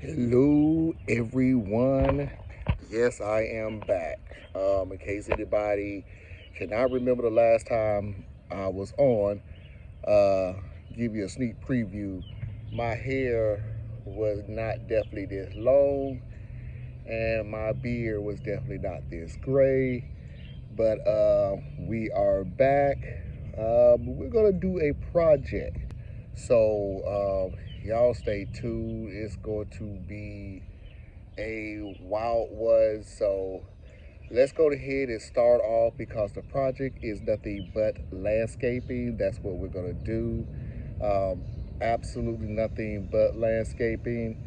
Hello, everyone. Yes, I am back. In case anybody cannot remember the last time I was on, uh, give you a sneak preview. My hair was not definitely this long, and my beard was definitely not this gray. But we are back. We're gonna do a project, so y'all stay tuned. It's going to be a wild one. So let's go ahead and start off because the project is nothing but landscaping. That's what we're gonna do. Um, Absolutely nothing but landscaping.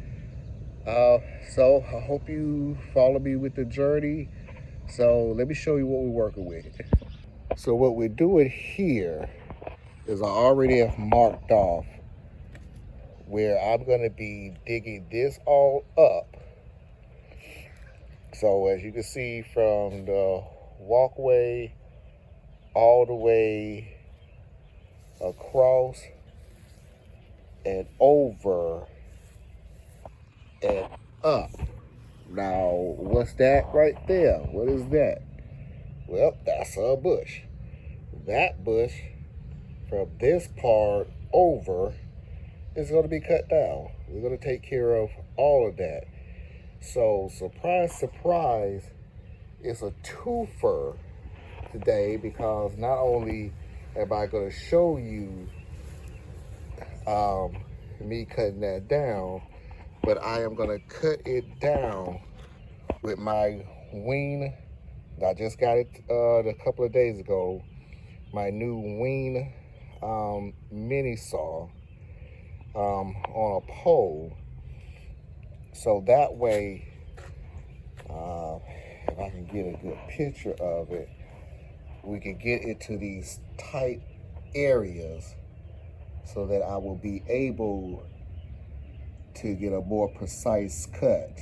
Uh, so I hope you follow me with the journey. So let me show you what we're working with. So what we're doing here is I already have marked off where I'm gonna be digging this all up. So as you can see from the walkway all the way across and over and up. Now, what's that right there? What is that? Well, that's a bush. That bush from this part over is going to be cut down. We're going to take care of all of that. So, surprise, surprise, it's a twofer today because not only am I going to show you me cutting that down, but I am going to cut it down with my wing. I just got it a couple of days ago. My new wing mini saw on a pole. So that way, if I can get a good picture of it, we can get into these tight areas so that I will be able to get a more precise cut.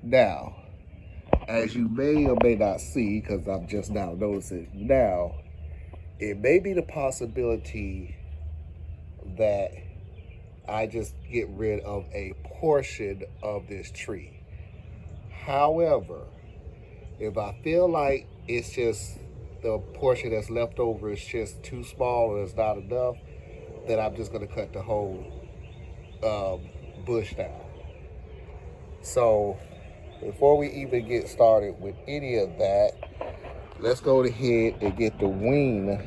Now, as you may or may not see, because I'm just now noticing now, it may be the possibility that I just get rid of a portion of this tree. However, if I feel like it's just the portion that's left over is just too small or it's not enough, then I'm just going to cut the whole bush down. So before we even get started with any of that, let's go ahead and get the wing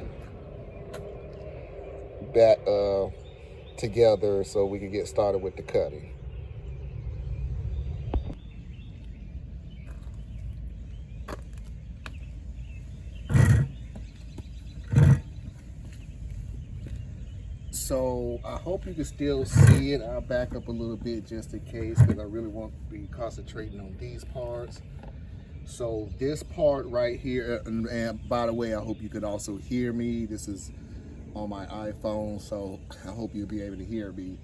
back together so we can get started with the cutting. So I hope you can still see it. I'll back up a little bit just in case because I really want to be concentrating on these parts. So this part right here, and by the way, I hope you could also hear me. This is on my iPhone, so I hope you'll be able to hear me.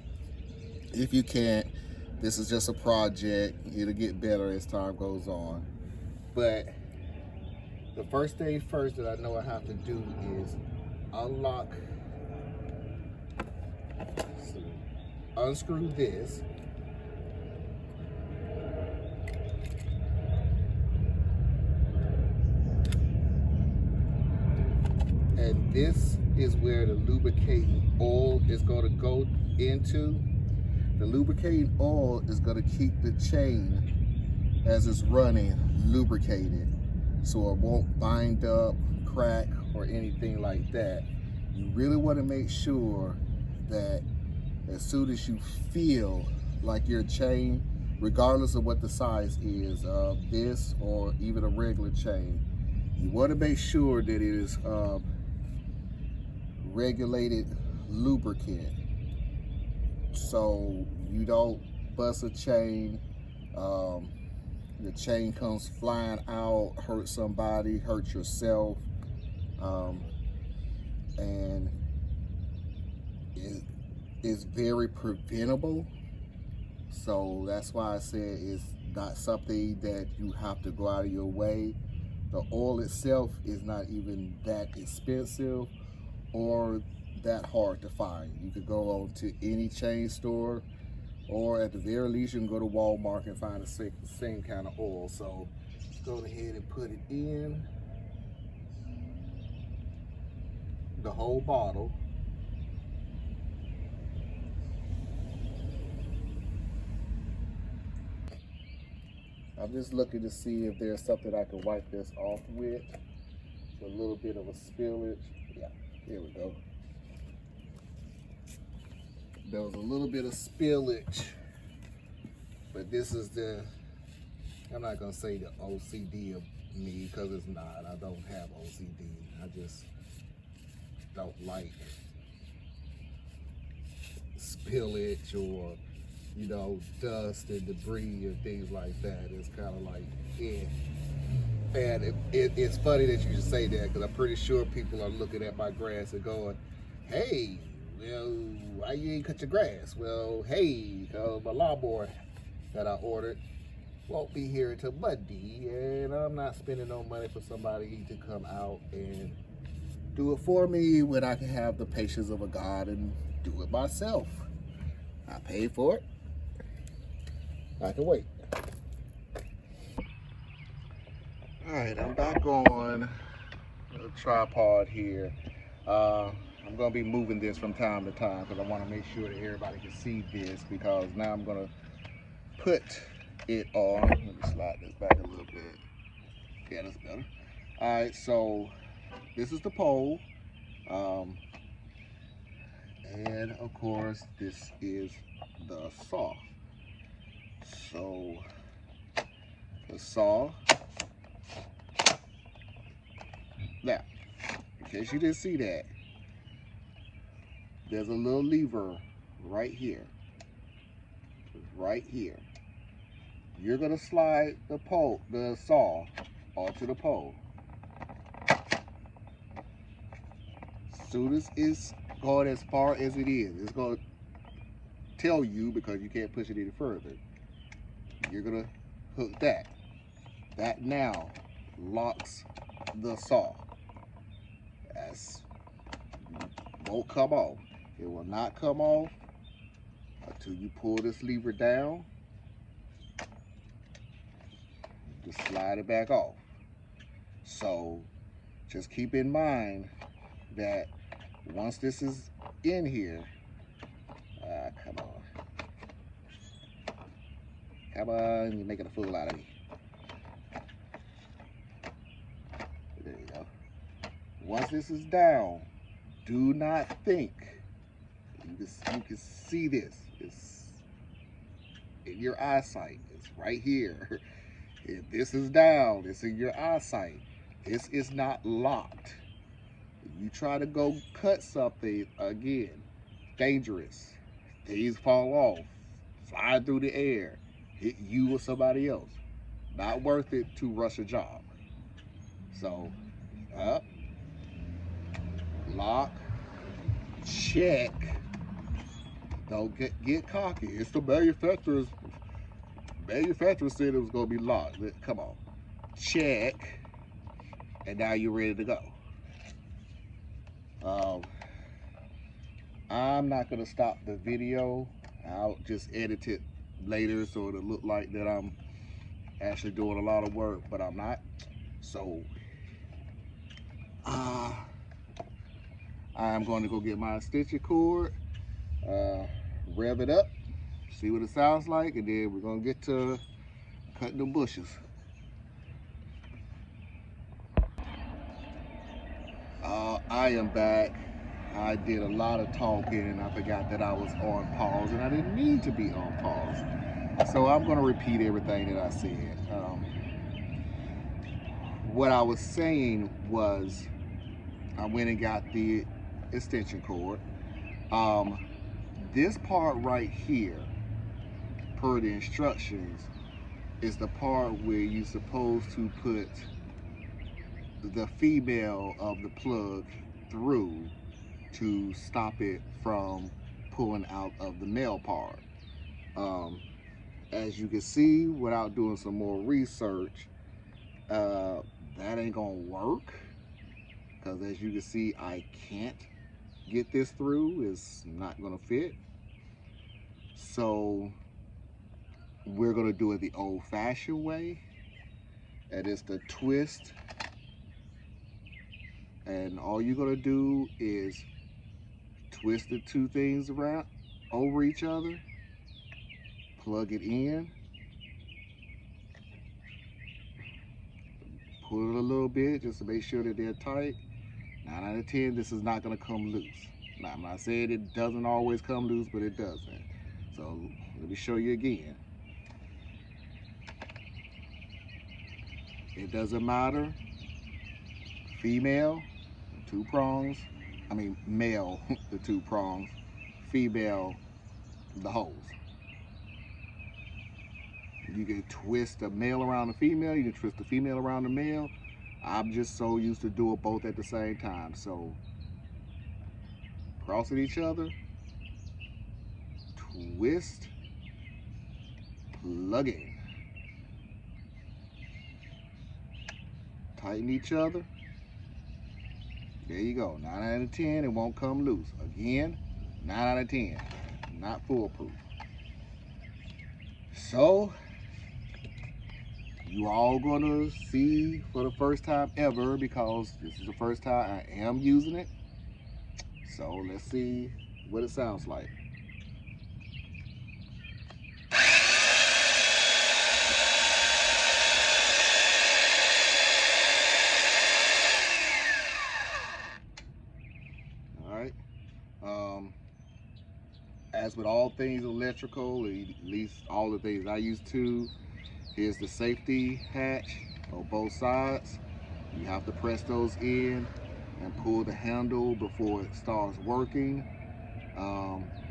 If you can't, this is just a project. It'll get better as time goes on. But the first thing first that I know I have to do is unlock, unscrew this. And this is where the lubricating oil is going to go into. The lubricating oil is going to keep the chain as it's running lubricated so it won't bind up, crack, or anything like that. You really want to make sure that as soon as you feel like your chain, regardless of what the size is, this or even a regular chain, you want to make sure that it is regulated lubricant so you don't bust a chain, the chain comes flying out, hurt somebody, hurt yourself, and it is very preventable. So that's why I said it's not something that you have to go out of your way. The oil itself is not even that expensive or that hard to find. You could go on to any chain store or at the very least you can go to Walmart and find the same kind of oil. So let's go ahead and put it in the whole bottle. I'm just looking to see if there's something I can wipe this off with. A little bit of a spillage. Yeah, here we go. There was a little bit of spillage, but this is I'm not gonna say the OCD of me, because it's not. I don't have OCD. I just don't like spillage or, you know, dust and debris and things like that. It's kind of like, yeah. And it's funny that you should say that, because I'm pretty sure people are looking at my grass and going, hey, well, why you ain't cut your grass? Well, hey, my lawnmower that I ordered won't be here until Monday, and I'm not spending no money for somebody to come out and do it for me when I can have the patience of a God and do it myself. I paid for it. I can wait. All right, I'm back on the tripod here. I'm gonna be moving this from time to time because I want to make sure that everybody can see this, because now I'm gonna put it on. Let me slide this back a little bit. Yeah, that's better. All right, so this is the pole. And of course, this is the saw. So the saw. Now, in case you didn't see that, there's a little lever right here. Right here. You're gonna slide the saw onto the pole. As soon as it's going as far as it is, it's gonna tell you, because you can't push it any further. You're gonna hook that. That now locks the saw. Won't come off. It will not come off until you pull this lever down. Just slide it back off. So just keep in mind that once this is in here, come on, you're making a fool out of me. There you go. Once this is down, do not think. You can see this. It's in your eyesight. It's right here. If this is down, it's in your eyesight. This is not locked. If you try to go cut something, again, dangerous. Things fall off, fly through the air, hit you or somebody else. Not worth it to rush a job. So, up, lock, check. Don't get cocky. It's the manufacturer said it was gonna be locked. Come on, check, and now you're ready to go. I'm not gonna stop the video. I'll just edit it later so it'll look like that I'm actually doing a lot of work, but I'm not. So I'm going to go get my extension cord, rev it up, see what it sounds like, and then we're gonna get to cutting the bushes. I am back. I did a lot of talking and I forgot that I was on pause, and I didn't mean to be on pause. So I'm gonna repeat everything that I said. What I was saying was, I went and got the extension cord. This part right here, per the instructions, is the part where you're supposed to put the female of the plug through to stop it from pulling out of the male part. As you can see, without doing some more research, that ain't gonna work, because as you can see, I can't get this through. It's not gonna fit. So we're gonna do it the old-fashioned way, and it's the twist. And all you're gonna do is twist the two things around over each other, plug it in, pull it a little bit just to make sure that they're tight. 9 out of 10, this is not gonna come loose. Now, I'm not saying it doesn't always come loose, but it doesn't. So let me show you again. It doesn't matter, female, 2 prongs, I mean male, the 2 prongs, female, the holes. You can twist the male around the female, you can twist the female around the male. I'm just so used to doing both at the same time. So crossing each other, twist, plug in. Tighten each other. There you go. 9 out of 10, it won't come loose. Again, 9 out of 10. Not foolproof. So, you all gonna see for the first time ever, because this is the first time I am using it. So let's see what it sounds like. As with all things electrical, at least all the things I used to, here's the safety hatch on both sides. You have to press those in and pull the handle before it starts working.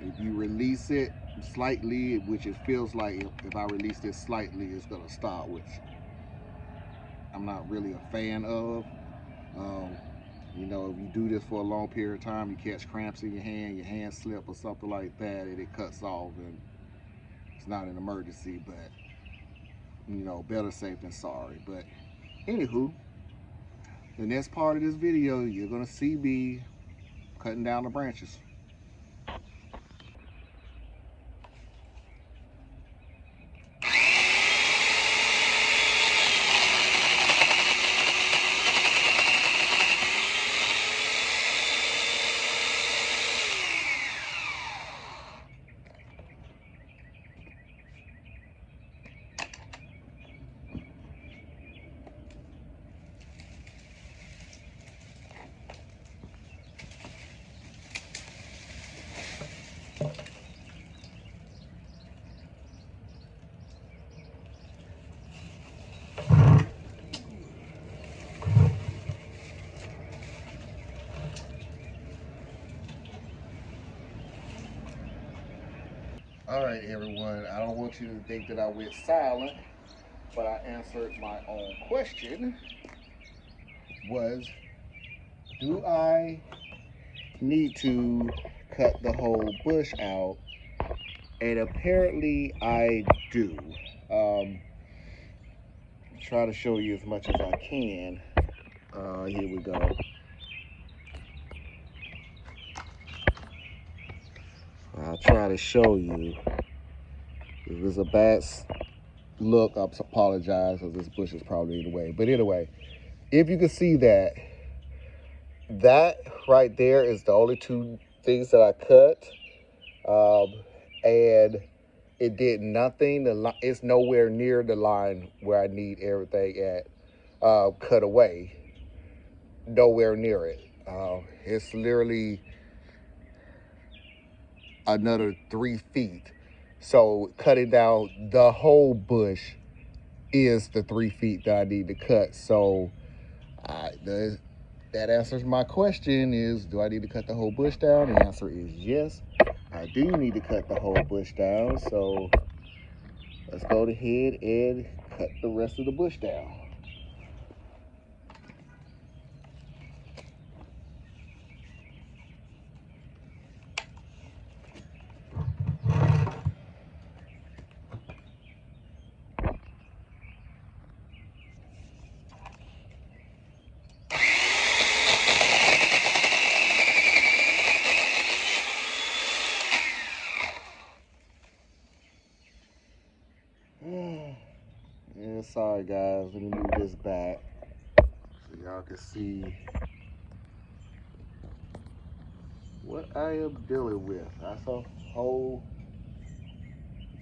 If you release it slightly, which it feels like if I release this slightly, it's gonna stop, which I'm not really a fan of. You know, if you do this for a long period of time, you catch cramps in your hand slip or something like that, and it cuts off, and it's not an emergency, but, you know, better safe than sorry. But anywho, the next part of this video, you're gonna see me cutting down the branches. All right, everyone, I don't want you to think that I went silent, but I answered my own question. Was, do I need to cut the whole bush out? And apparently I do. Try to show you as much as I can. Here we go. I'll try to show you. If it's a bad look, I apologize, because this bush is probably in the way. But anyway, if you can see that, that right there is the only 2 things that I cut. And it did nothing. It's nowhere near the line where I need everything at cut away. Nowhere near it. It's literally another 3 feet. So cutting down the whole bush is the 3 feet that I need to cut. So that answers my question is, do I need to cut the whole bush down? The answer is yes, I do need to cut the whole bush down. So let's go ahead and cut the rest of the bush down. sorry guys, let me move this back so y'all can see what I am dealing with. That's a whole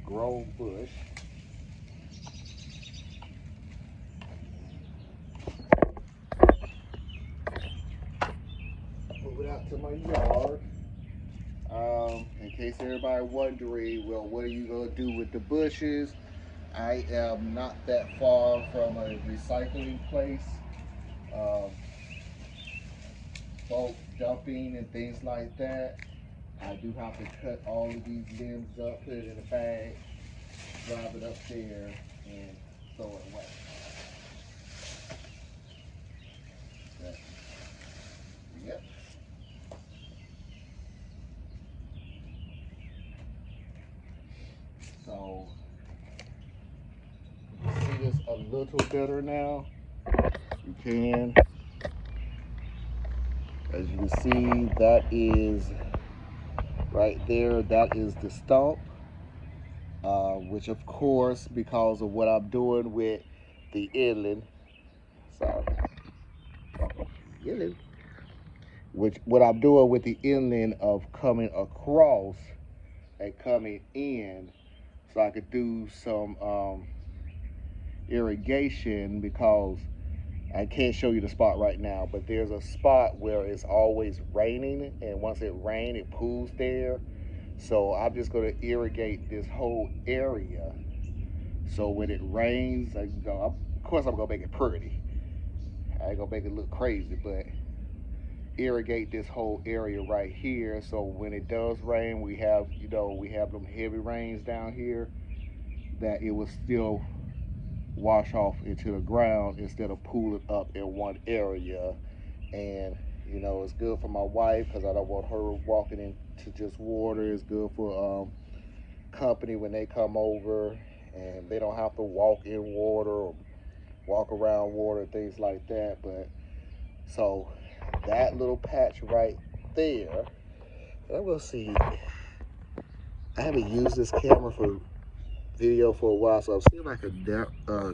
grown bush. Move it out to my yard. In case everybody wondering, well, what are you gonna do with the bushes? I am not that far from a recycling place. Bulk dumping and things like that. I do have to cut all of these limbs up, put it in a bag, drive it up there, and throw it away. But, yep. So, you see this a little better now? You can. As you can see, that is right there, that is the stump. Which of course, because of what I'm doing with the inland, sorry, inland, which what I'm doing with the inland of coming across and coming in, so I could do some irrigation, because I can't show you the spot right now, but there's a spot where it's always raining, and once it rains, it pools there. So I'm just going to irrigate this whole area. So when it rains, of course I'm going to make it pretty. I ain't going to make it look crazy, but irrigate this whole area right here. So when it does rain, we have them heavy rains down here, that it will still wash off into the ground instead of pooling up in one area. And it's good for my wife, because I don't want her walking into just water. It's good for company when they come over, and they don't have to walk in water or walk around water, things like that. But so that little patch right there, and we'll see. I haven't used this camera for video for a while, so I'll see if I can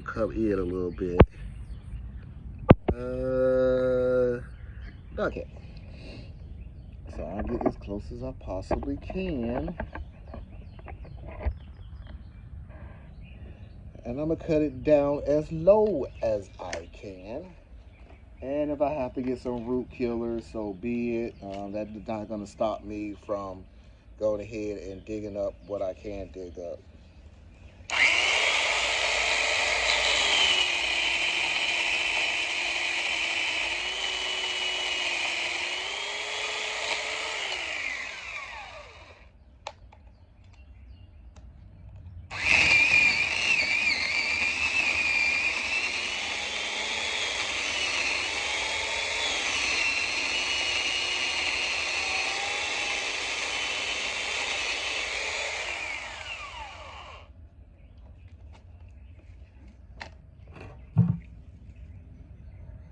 come in a little bit. Okay. So I'll get as close as I possibly can. And I'm gonna cut it down as low as I can. And if I have to get some root killers, so be it. That's not gonna stop me from going ahead and digging up what I can dig up.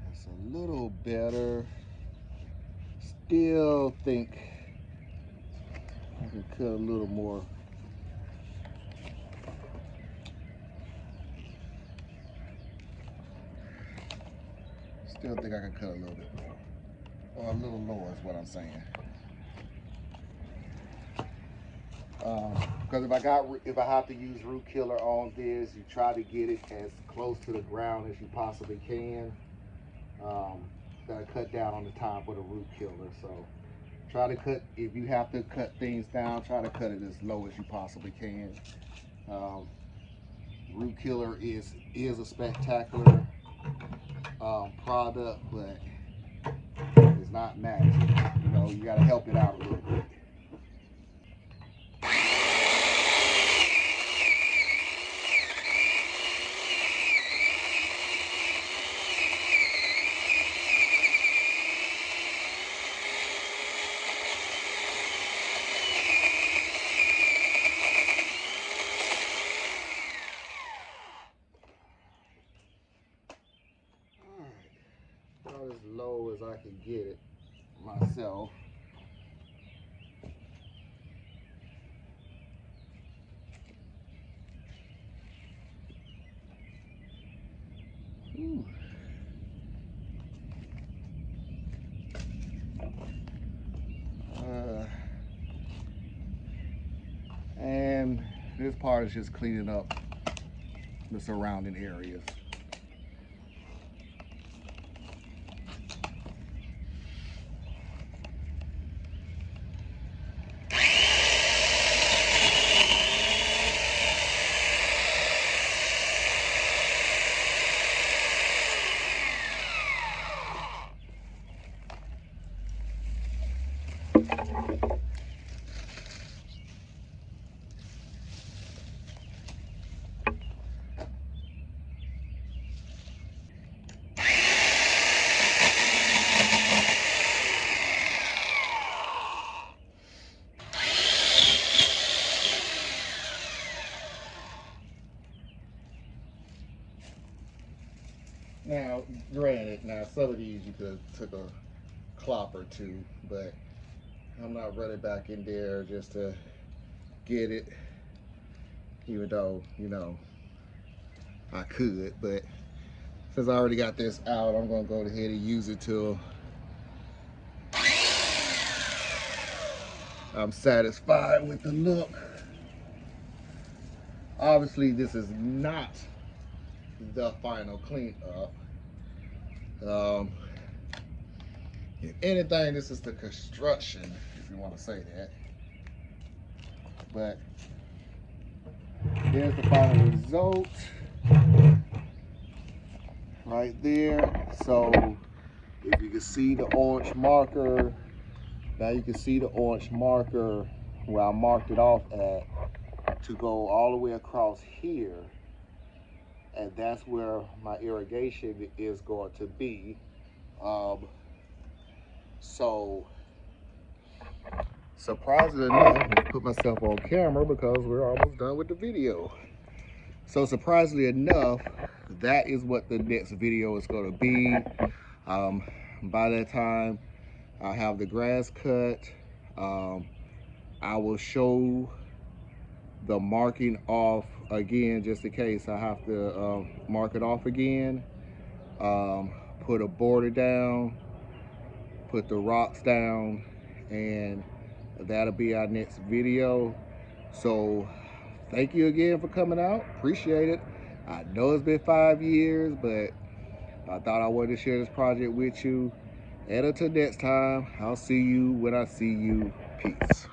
That's a little better. Still think I can cut a little more. Still think I can cut a little bit more. Or a little lower is what I'm saying. Because if I have to use root killer on this, you try to get it as close to the ground as you possibly can. Gotta cut down on the time for the root killer. So try to cut, if you have to cut things down, try to cut it as low as you possibly can. Root killer is a spectacular product, but it's not magic. You gotta help it out a little bit. About as low as I can get it myself. this part is just cleaning up the surrounding areas. Now, granted, some of these you could have took a clop or two, but I'm not running back in there just to get it, even though, you know, I could. But since I already got this out, I'm gonna go ahead and use it till I'm satisfied with the look. Obviously, this is not the final cleanup. If anything, this is the construction, if you want to say that. But here's the final result right there. So if you can see the orange marker, now you can see the orange marker where I marked it off at to go all the way across here. And that's where my irrigation is going to be. So surprisingly enough, I'm gonna put myself on camera because we're almost done with the video. So surprisingly enough, that is what the next video is going to be. By that time, I'll have the grass cut. I will show the marking off again, just in case I have to mark it off again. Put a border down, put the rocks down, and that'll be our next video. So thank you again for coming out. Appreciate it. I know it's been 5 years, but I thought I wanted to share this project with you. And until next time, I'll see you when I see you. Peace.